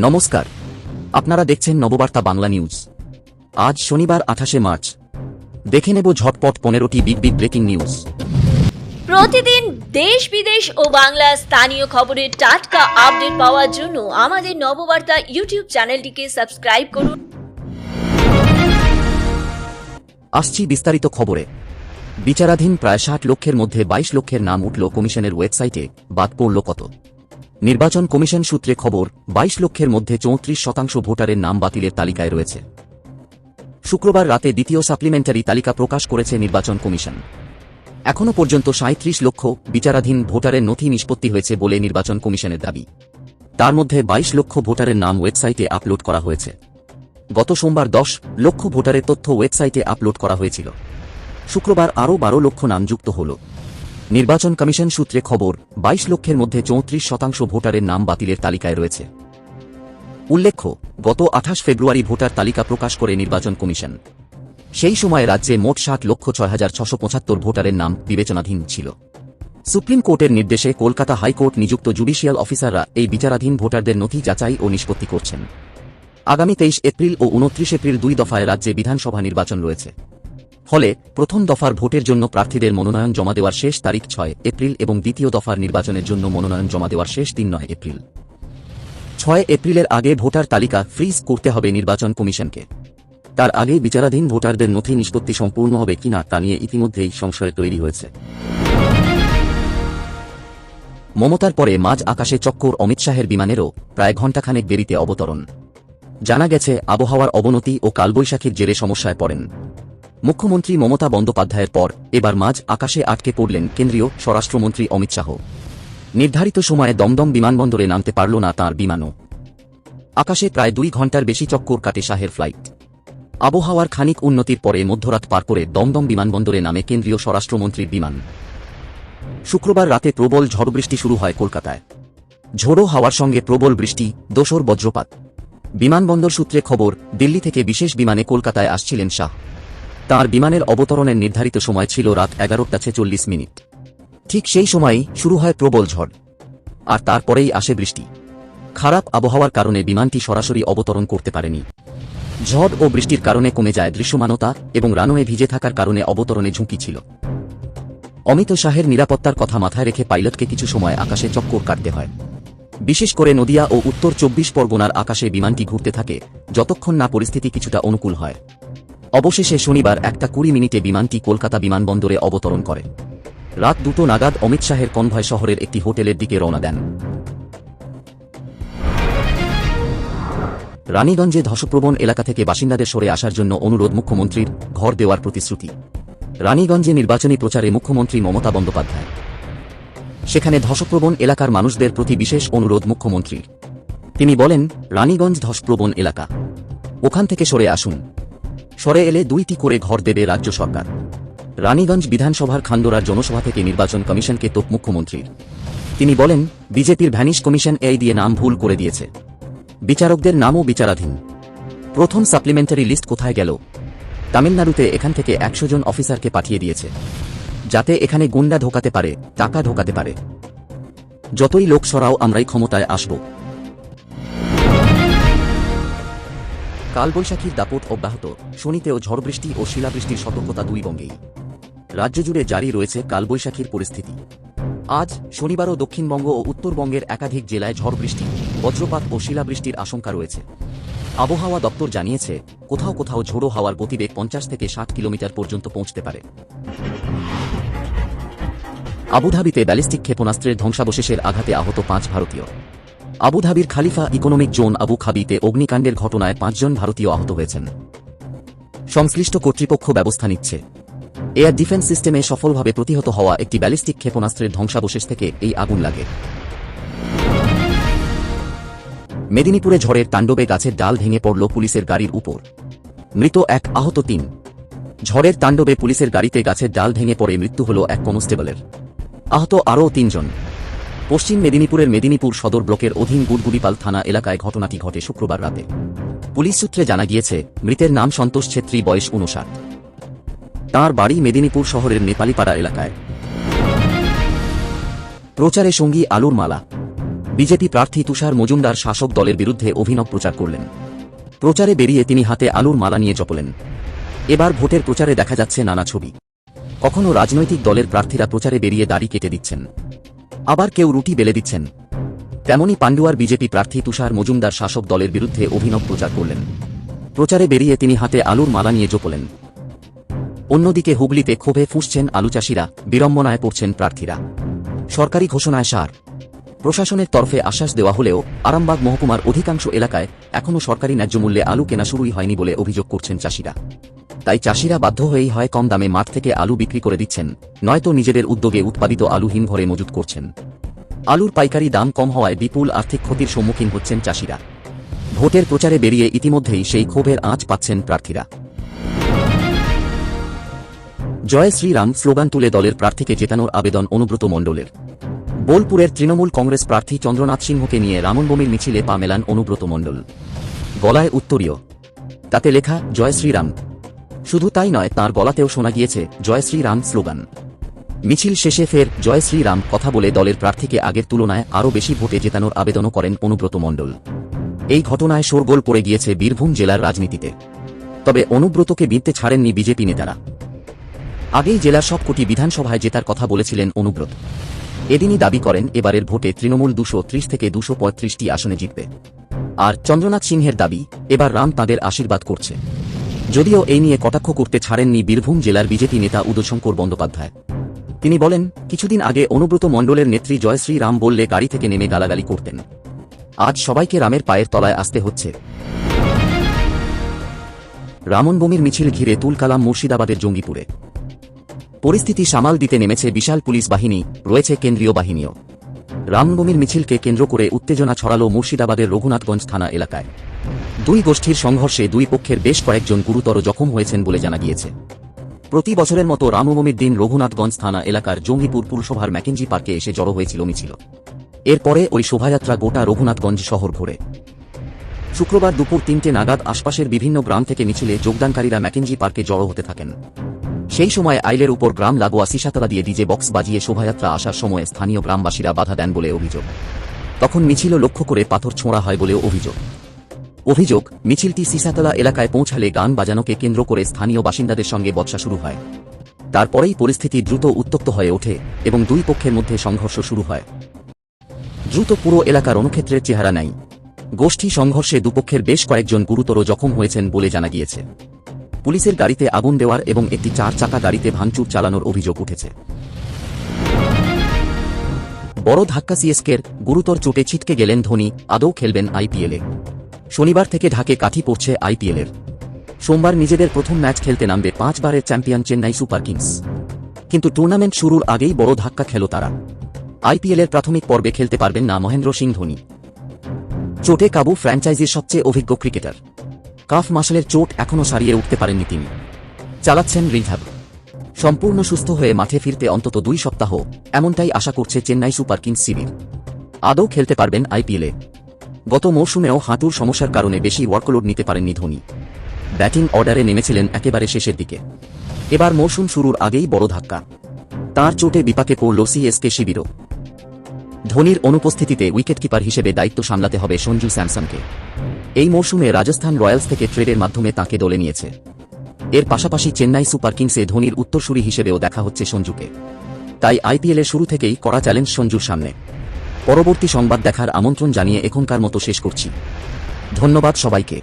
নমস্কার, আপনারা দেখছেন নববার্তা বাংলা নিউজ। আজ শনিবার 28 মার্চ। দেখে নেব ঝটপট 15টি বিগ ব্রেকিং নিউজ। প্রতিদিন দেশ বিদেশ ও বাংলা স্থানীয় খবরের টাটকা আপডেট পাওয়ার জন্য আমাদের নববার্তা ইউটিউব চ্যানেলটিকে সাবস্ক্রাইব করুন। আসছি বিস্তারিত খবরে। বিচারাধীন প্রায় 60 লক্ষের মধ্যে 22 লক্ষের নাম উঠল কমিশনের ওয়েবসাইটে, বাদ পড়ল কত? নির্বাচন কমিশন সূত্রে খবর, 22 লক্ষের মধ্যে 34% ভোটারের নাম বাতিলের তালিকায় রয়েছে। শুক্রবার রাতে দ্বিতীয় সাপ্লিমেন্টারি তালিকা প্রকাশ করেছে নির্বাচন কমিশন। এখনও পর্যন্ত 37 লক্ষ বিচারাধীন ভোটারের নথি নিষ্পত্তি হয়েছে বলে নির্বাচন কমিশনের দাবি। তার মধ্যে 22 লক্ষ ভোটারের নাম ওয়েবসাইটে আপলোড করা হয়েছে। গত সোমবার 10 লক্ষ ভোটারের তথ্য ওয়েবসাইটে আপলোড করা হয়েছিল। শুক্রবার আরও 12 লক্ষ নাম যুক্ত হল। নির্বাচন কমিশন সূত্রে খবর, 22 লক্ষের মধ্যে 34% ভোটারের নাম বাতিলের তালিকায় রয়েছে। উল্লেখ্য, গত 28 ফেব্রুয়ারি ভোটার তালিকা প্রকাশ করে নির্বাচন কমিশন। সেই সময় রাজ্যে মোট 60,06,675 ভোটারের নাম বিবেচনাধীন ছিল। সুপ্রিম কোর্টের নির্দেশে কলকাতা হাইকোর্ট নিযুক্ত জুডিশিয়াল অফিসাররা এই বিচারাধীন ভোটারদের নথি যাচাই ও নিষ্পত্তি করছেন। আগামী 23 এপ্রিল ও 29 এপ্রিল 2 দফায় রাজ্যে বিধানসভা নির্বাচন রয়েছে। ফলে প্রথম দফার ভোটের জন্য প্রার্থীদের মনোনয়ন জমা দেওয়ার শেষ তারিখ 6 এপ্রিল এবং দ্বিতীয় দফার নির্বাচনের জন্য মনোনয়ন জমা দেওয়ার শেষ দিন 9 এপ্রিল। 6 এপ্রিলের আগে ভোটার তালিকা ফ্রিজ করতে হবে নির্বাচন কমিশনকে। তার আগে বিচারাধীন ভোটারদের নথি নিষ্পত্তি সম্পূর্ণ হবে কিনা তা নিয়ে ইতিমধ্যেই সংশয় তৈরি হয়েছে। মমতার পরে মাঝ আকাশে চক্কর অমিত শাহের বিমানেরও প্রায় ঘণ্টাখানেক দেরিতে অবতরণ। জানা গেছে, আবহাওয়ার অবনতি ও কালবৈশাখীর জেরে সমস্যায় পড়েন মুখ্যমন্ত্রী মমতা বন্দ্যোপাধ্যায়ের পর এবার মাঝ আকাশে আটকে পড়লেন কেন্দ্রীয় স্বরাষ্ট্রমন্ত্রী অমিত শাহ। নির্ধারিত সময়ে দমদম বিমানবন্দরে নামতে পারল না তাঁর বিমানও। আকাশে প্রায় 2 ঘণ্টার বেশি চক্কর কাটে শাহের ফ্লাইট। আবহাওয়ার খানিক উন্নতির পরে মধ্যরাত পার করে দমদম বিমানবন্দরে নামে কেন্দ্রীয় স্বরাষ্ট্রমন্ত্রীর বিমান। শুক্রবার রাতে প্রবল ঝড়বৃষ্টি শুরু হয় কলকাতায়। ঝোড়ো হাওয়ার সঙ্গে প্রবল বৃষ্টি, দোসর বজ্রপাত। বিমানবন্দর সূত্রে খবর, দিল্লি থেকে বিশেষ বিমানে কলকাতায় আসছিলেন শাহ। তাঁর বিমানের অবতরণের নির্ধারিত সময় ছিল রাত 11:46। ঠিক সেই সময়ই শুরু হয় প্রবল ঝড়, আর তারপরেই আসে বৃষ্টি। খারাপ আবহাওয়ার কারণে বিমানটি সরাসরি অবতরণ করতে পারেনি। ঝড় ও বৃষ্টির কারণে কমে যায় দৃশ্যমানতা এবং রানওয়ে ভিজে থাকার কারণে অবতরণে ঝুঁকি ছিল। অমিত শাহের নিরাপত্তার কথা মাথায় রেখে পাইলটকে কিছু সময় আকাশে চক্কর কাটতে হয়। বিশেষ করে নদিয়া ও উত্তর 24 পরগনার আকাশে বিমানটি ঘুরতে থাকে যতক্ষণ না পরিস্থিতি কিছুটা অনুকূল হয়। অবশেষে শনিবার 1:20 বিমানটি কলকাতা বিমানবন্দরে অবতরণ করে। রাত 2 নাগাদ অমিত শাহের কনভয় শহরের একটি হোটেলের দিকে রওনা দেন। রানীগঞ্জে ধসপ্রবণ এলাকা থেকে বাসিন্দাদের সরে আসার জন্য অনুরোধ মুখ্যমন্ত্রীর, ঘর দেওয়ার প্রতিশ্রুতি। রানীগঞ্জে নির্বাচনী প্রচারে মুখ্যমন্ত্রী মমতা বন্দ্যোপাধ্যায়। সেখানে ধসপ্রবণ এলাকার মানুষদের প্রতি বিশেষ অনুরোধ মুখ্যমন্ত্রীর। তিনি বলেন, রানীগঞ্জ ধসপ্রবণ এলাকা, ওখান থেকে সরে আসুন। সরে এলে 2টি করে ঘর দেবে রাজ্য সরকার। রানীগঞ্জ বিধানসভার খান্ডোরার জনসভা থেকে নির্বাচন কমিশনকে তোপ মুখ্যমন্ত্রীর। তিনি বলেন, বিজেপির ভ্যানিশ কমিশন এই দিয়ে নাম ভুল করে দিয়েছে। বিচারকদের নামও বিচারাধীন। প্রথম সাপ্লিমেন্টারি লিস্ট কোথায় গেল? তামিলনাড়ুতে এখান থেকে 100 জন অফিসারকে পাঠিয়ে দিয়েছে, যাতে এখানে গুন্ডা ঢোকাতে পারে, টাকা ঢোকাতে পারে। যতই লোক সরাও, আমরাই ক্ষমতায় আসব। কালবৈশাখীর দাপট অব্যাহত, শনিতেও ঝড়বৃষ্টি ও শিলাবৃষ্টির সতর্কতা 2 বঙ্গেই। রাজ্য জুড়ে জারি রয়েছে কালবৈশাখীর পরিস্থিতি। আজ শনিবারও দক্ষিণবঙ্গ ও উত্তরবঙ্গের একাধিক জেলায় ঝড়বৃষ্টি, বজ্রপাত ও শিলাবৃষ্টির আশঙ্কা রয়েছে। আবহাওয়া দপ্তর জানিয়েছে, কোথাও কোথাও ঝোড়ো হাওয়ার গতিবেগ 50 থেকে 60 কিলোমিটার পর্যন্ত পৌঁছতে পারে। আবুধাবিতে ব্যালিস্টিক ক্ষেপণাস্ত্রের ধ্বংসাবশেষের আঘাতে আহত 5 ভারতীয়। আবুধাবির খালিফা ইকোনমিক জোন আবু খাবিতে অগ্নিকাণ্ডের ঘটনায় 5 জন ভারতীয় আহত হয়েছেন। সংশ্লিষ্ট কর্তৃপক্ষ ব্যবস্থা নিচ্ছে। এয়ার ডিফেন্স সিস্টেমে সফলভাবে প্রতিহত হওয়া একটি ব্যালিস্টিক ক্ষেপণাস্ত্রের ধ্বংসাবশেষ থেকে এই আগুন লাগে। মেদিনীপুরে ঝড়ের তাণ্ডবে গাছের ডাল ভেঙে পড়ল পুলিশের গাড়ির উপর। মৃত 1, আহত 3। ঝড়ের তাণ্ডবে পুলিশের গাড়িতে গাছের ডাল ভেঙে পড়ে মৃত্যু হল 1 কনস্টেবলের। আহত আরও 3 জন। পশ্চিম মেদিনীপুরের মেদিনীপুর সদর ব্লকের অধীন গুড়গুড়িপাল থানা এলাকায় ঘটনাটি ঘটে শুক্রবার রাতে। পুলিশ সূত্রে জানা গিয়েছে, মৃতের নাম সন্তোষ ছেত্রী, বয়স 59। তাঁর বাড়ি মেদিনীপুর শহরের নেপালিপাড়া এলাকায়। প্রচারে সঙ্গী আলুর মালা। বিজেপি প্রার্থী তুষার মজুমদার শাসক দলের বিরুদ্ধে অভিনব প্রচার করলেন। প্রচারে বেরিয়ে তিনি হাতে আলুর মালা নিয়ে জপলেন। এবার ভোটের প্রচারে দেখা যাচ্ছে নানা ছবি। কখনো রাজনৈতিক দলের প্রার্থীরা প্রচারে বেরিয়ে দাড়ি কেটে দিচ্ছেন, আবার কেউ রুটি বেলে দিচ্ছেন। তেমনি পান্ডুয়ার বিজেপি প্রার্থী তুষার মজুমদার শাসক দলের বিরুদ্ধে অভিনব প্রচার করলেন। প্রচারে বেরিয়ে তিনি হাতে আলুর মালা নিয়ে জপলেন। অন্যদিকে হুগলিতে ক্ষোভে ফুঁসছেন আলু চাষিরা, বিড়ম্বনায় পড়ছেন প্রার্থীরা। সরকারি ঘোষণায় সার। প্রশাসনের তরফে আশ্বাস দেওয়া হলেও আরামবাগ মহকুমার অধিকাংশ এলাকায় এখনও সরকারি ন্যায্য মূল্যে আলু কেনা শুরুই হয়নি বলে অভিযোগ করছেন চাষিরা। তাই চাষিরা বাধ্য হয়েই হয় কম দামে মাঠ থেকে আলু বিক্রি করে দিচ্ছেন, নয়তো নিজেদের উদ্যোগে উৎপাদিত আলু হিমঘরে মজুত করছেন। আলুর পাইকারি দাম কম হওয়ায় বিপুল আর্থিক ক্ষতির সম্মুখীন হচ্ছেন চাষিরা। ভোটের প্রচারে বেরিয়ে ইতিমধ্যেই সেই ক্ষোভের আঁচ পাচ্ছেন প্রার্থীরা। জয় শ্রীরাম স্লোগান তুলে দলের প্রার্থীকে জেতানোর আবেদন অনুব্রত মণ্ডলের। বোলপুরের তৃণমূল কংগ্রেস প্রার্থী চন্দ্রনাথ সিংহকে নিয়ে রামনবমীর মিছিলে পা মেলান অনুব্রত মণ্ডল। গলায় উত্তরীয়, তাতে লেখা জয় শ্রীরাম। শুধু তাই নয়, তাঁর গলাতেও শোনা গিয়েছে জয় শ্রীরাম স্লোগান। মিছিল শেষে ফের জয় শ্রীরাম কথা বলে দলের প্রার্থীকে আগের তুলনায় আরও বেশি ভোটে জেতানোর আবেদনও করেন অনুব্রত মণ্ডল। এই ঘটনায় শোরগোল পড়ে গিয়েছে বীরভূম জেলার রাজনীতিতে। তবে অনুব্রতকে বিঁধতে ছাড়েননি বিজেপি নেতারা। আগেই জেলার সবকটি বিধানসভায় জেতার কথা বলেছিলেন অনুব্রত। এদিনই দাবি করেন এবারের ভোটে তৃণমূল 230 থেকে 235টি আসনে জিতবে। আর চন্দ্রনাথ সিংহের দাবি, এবার রাম তাঁদের আশীর্বাদ করছে। যদিও এই নিয়ে কটাক্ষ করতে ছাড়েননি বীরভূম জেলার বিজেপি নেতা উদয়শঙ্কর বন্দ্যোপাধ্যায়। তিনি বলেন, কিছুদিন আগে অনুব্রত মণ্ডলের নেত্রী জয় শ্রী রাম বললে গাড়ি থেকে নেমে গালাগালি করতেন। আজ সবাইকে রামের পায়ের তলায় আসতে হচ্ছে। রামনবমীর মিছিল ঘিরে তুলকালাম মুর্শিদাবাদের জঙ্গিপুরে। পরিস্থিতি সামাল দিতে নেমেছে বিশাল পুলিশ বাহিনী, রয়েছে কেন্দ্রীয় বাহিনীও। রামনবমীর মিছিলকে কেন্দ্র করে উত্তেজনা ছড়াল মুর্শিদাবাদের রঘুনাথগঞ্জ থানা এলাকায়। দুই গোষ্ঠীর সংঘর্ষে দুই পক্ষের বেশ কয়েকজন গুরুতর জখম হয়েছেন বলে জানা গিয়েছে। প্রতি বছরের মতো রামনবমীর দিন রঘুনাথগঞ্জ থানা এলাকার জঙ্গিপুর পুরসভার ম্যাকেঞ্জি পার্কে এসে জড়ো হয়েছিল মিছিল। এরপরে ওই শোভাযাত্রা গোটা রঘুনাথগঞ্জ শহর ঘোরে। শুক্রবার দুপুর 3টে নাগাদ আশপাশের বিভিন্ন গ্রাম থেকে মিছিলে যোগদানকারীরা ম্যাকেঞ্জি পার্কে জড়ো হতে থাকেন। সেই সময় আইলের উপর গ্রাম লাগোয়া সিসাতলা দিয়ে ডিজে বক্স বাজিয়ে শোভাযাত্রা আসার সময় স্থানীয় গ্রামবাসীরা বাধা দেন বলে অভিযোগ। তখন মিছিল লক্ষ্য করে পাথর ছোঁড়া হয় বলেও অভিযোগ। মিছিলটি সিসাতলা এলাকায় পৌঁছালে গান বাজানোকে কেন্দ্র করে স্থানীয় বাসিন্দাদের সঙ্গে বচসা শুরু হয়। তারপরেই পরিস্থিতি দ্রুত উত্তপ্ত হয়ে ওঠে এবং দুই পক্ষের মধ্যে সংঘর্ষ শুরু হয়। দ্রুত পুরো এলাকা রণক্ষেত্রের চেহারা নেয়। গোষ্ঠী সংঘর্ষে দুপক্ষের বেশ কয়েকজন গুরুতর জখম হয়েছেন বলে জানা গিয়েছে। পুলিশের গাড়িতে আগুন দেওয়ার এবং একটি 4 চাকা গাড়িতে ভাঙচুর চালানোর অভিযোগ উঠেছে। বড় ধাক্কা সিএসকের, গুরুতর চোটে ছিটকে গেলেন ধোনি, আদৌ খেলবেন আইপিএলে। শনিবার থেকে ঢাকে কাঠি পড়ছে আইপিএলের। সোমবার নিজেদের প্রথম ম্যাচ খেলতে নামবে 5 বারের চ্যাম্পিয়ন চেন্নাই সুপার কিংস। কিন্তু টুর্নামেন্ট শুরুর আগেই বড় ধাক্কা খেল তারা। আইপিএলের প্রাথমিক পর্বে খেলতে পারবেন না মহেন্দ্র সিং ধোনি। চোটে কাবু ফ্র্যাঞ্চাইজির সবচেয়ে অভিজ্ঞ ক্রিকেটার। কাফ মাসলের চোট এখনও সারিয়ে উঠতে পারেননি তিনি। চালাচ্ছেন রিহ্যাব। সম্পূর্ণ সুস্থ হয়ে মাঠে ফিরতে অন্তত 2 সপ্তাহ, এমনটাই আশা করছে চেন্নাই সুপার কিংস শিবির। আদৌ খেলতে পারবেন আইপিএলে। গত মৌসুমেও হাঁটুর সমস্যার কারণে বেশি ওয়ার্কলোড নিতে পারেননি ধোনি। ব্যাটিং অর্ডারে নেমেছিলেন একেবারে শেষের দিকে। এবার মৌসুম শুরুর আগেই বড় ধাক্কা। তাঁর চোটে বিপাকে পড়ল সিএসকে শিবিরও। ধোনির অনুপস্থিতিতে উইকেটকিপার হিসেবে দায়িত্ব সামলাতে হবে সঞ্জু স্যামসনকে। এই মৌসুমে রাজস্থান রয়্যালস থেকে ট্রেডের মাধ্যমে তাঁকে দলে নিয়েছে। এর পাশাপাশি চেন্নাই সুপার কিংসে ধোনির উত্তরসূরি হিসেবেও দেখা হচ্ছে সঞ্জুকে। তাই আইপিএলের শুরু থেকেই কড়া চ্যালেঞ্জ সঞ্জুর সামনে। পরবর্তী সংবাদ দেখার আমন্ত্রণ জানিয়ে এখনকার মতো শেষ করছি। ধন্যবাদ সবাইকে।